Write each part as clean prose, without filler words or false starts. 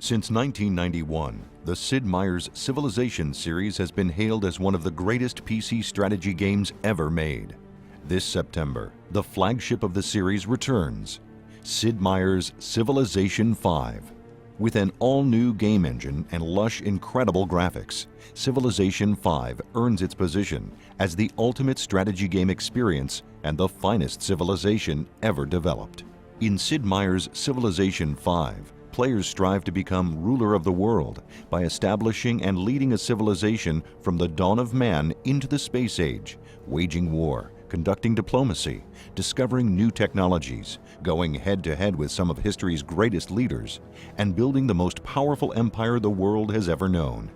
Since 1991, the Sid Meier's Civilization series has been hailed as one of the greatest PC strategy games ever made. This September, the flagship of the series returns, Sid Meier's Civilization V. With an all-new game engine and lush, incredible graphics, Civilization V earns its position as the ultimate strategy game experience and the finest civilization ever developed. In Sid Meier's Civilization V, players strive to become ruler of the world by establishing and leading a civilization from the dawn of man into the space age, waging war, conducting diplomacy, discovering new technologies, going head-to-head with some of history's greatest leaders, and building the most powerful empire the world has ever known.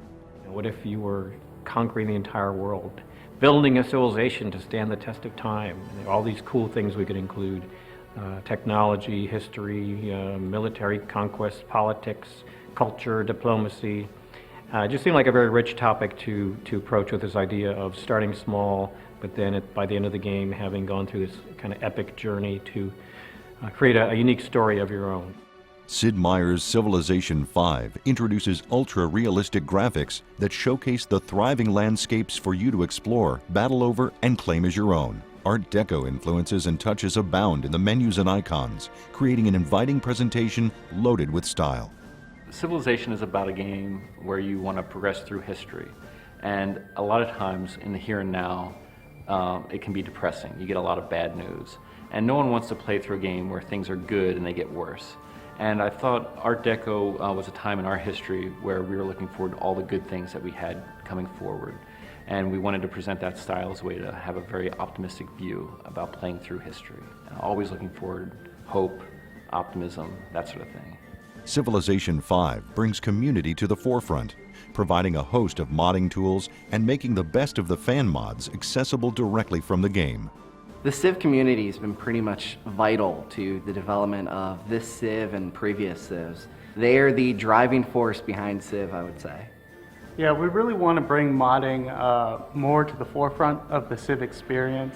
What if you were conquering the entire world, building a civilization to stand the test of time? All these cool things we could include. Technology, history, military conquest, politics, culture, diplomacy. It just seemed like a very rich topic to approach with this idea of starting small, but then by the end of the game having gone through this kind of epic journey to create a unique story of your own. Sid Meier's Civilization V introduces ultra-realistic graphics that showcase the thriving landscapes for you to explore, battle over, and claim as your own. Art Deco influences and touches abound in the menus and icons, creating an inviting presentation loaded with style. Civilization is about a game where you want to progress through history, and a lot of times in the here and now it can be depressing. You get a lot of bad news, and no one wants to play through a game where things are good and they get worse. And I thought Art Deco was a time in our history where we were looking forward to all the good things that we had coming forward. And we wanted to present that style as a way to have a very optimistic view about playing through history. Always looking forward, hope, optimism, that sort of thing. Civilization V brings community to the forefront, providing a host of modding tools and making the best of the fan mods accessible directly from the game. The Civ community has been pretty much vital to the development of this Civ and previous Civs. They are the driving force behind Civ, I would say. Yeah, we really want to bring modding more to the forefront of the Civ experience.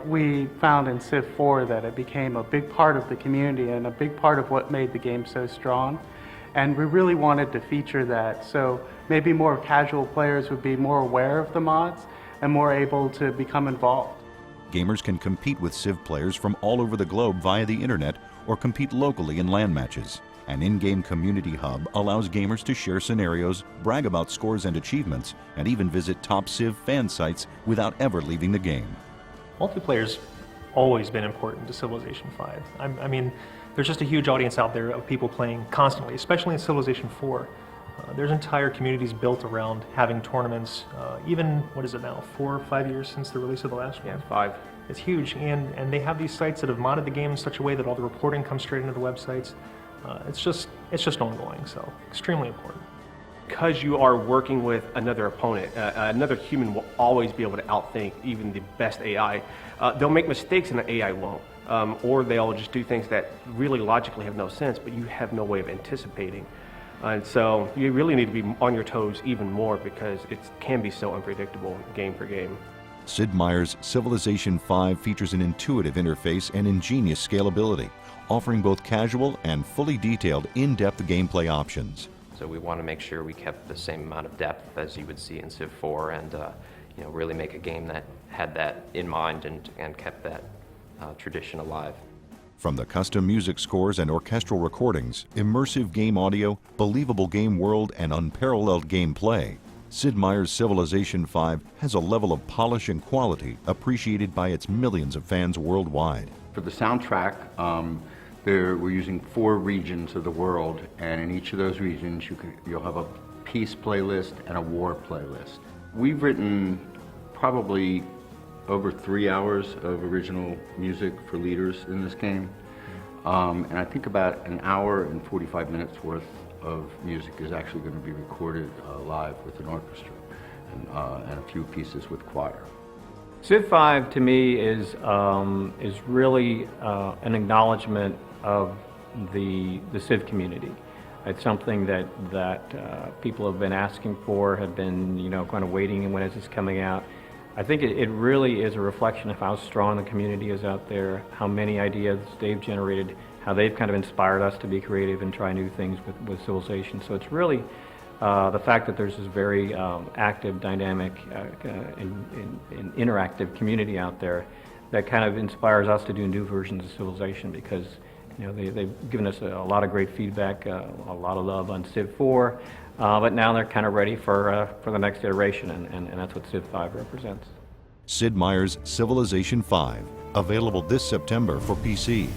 We found in Civ 4 that it became a big part of the community and a big part of what made the game so strong. And we really wanted to feature that, so maybe more casual players would be more aware of the mods and more able to become involved. Gamers can compete with Civ players from all over the globe via the internet or compete locally in LAN matches. An in-game community hub allows gamers to share scenarios, brag about scores and achievements, and even visit top Civ fan sites without ever leaving the game. Multiplayer's always been important to Civilization V. I mean, there's just a huge audience out there of people playing constantly, especially in Civilization 4. There's entire communities built around having tournaments, even, what is it now, 4 or 5 years since the release of the last one? Yeah, 5. It's huge, and they have these sites that have modded the game in such a way that all the reporting comes straight into the websites. It's just ongoing, so extremely important. Because you are working with another opponent, another human will always be able to outthink even the best AI. They'll make mistakes and the AI won't. Or they'll just do things that really logically have no sense, but you have no way of anticipating. And so you really need to be on your toes even more because it can be so unpredictable game for game. Sid Meier's Civilization V features an intuitive interface and ingenious scalability, offering both casual and fully detailed in-depth gameplay options. So we want to make sure we kept the same amount of depth as you would see in Civ 4 and really make a game that had that in mind and kept that tradition alive. From the custom music scores and orchestral recordings, immersive game audio, believable game world, and unparalleled gameplay, Sid Meier's Civilization V has a level of polish and quality appreciated by its millions of fans worldwide. For the soundtrack, we're using 4 regions of the world, and in each of those regions you'll have a peace playlist and a war playlist. We've written probably over 3 hours of original music for leaders in this game, and I think about an hour and 45 minutes worth of music is actually going to be recorded live with an orchestra and a few pieces with choir. Civ 5 to me is really an acknowledgement of the Civ community. It's something that people have been asking for, have been kind of waiting, and when is this coming out? I think it really is a reflection of how strong the community is out there, how many ideas they've generated, how they've kind of inspired us to be creative and try new things with Civilization. So it's really the fact that there's this very active, dynamic, and interactive community out there that kind of inspires us to do new versions of Civilization, because they've given us a lot of great feedback, a lot of love on Civ 4, but now they're kind of ready for the next iteration, and that's what Civ 5 represents. Sid Meier's Civilization 5, available this September for PC.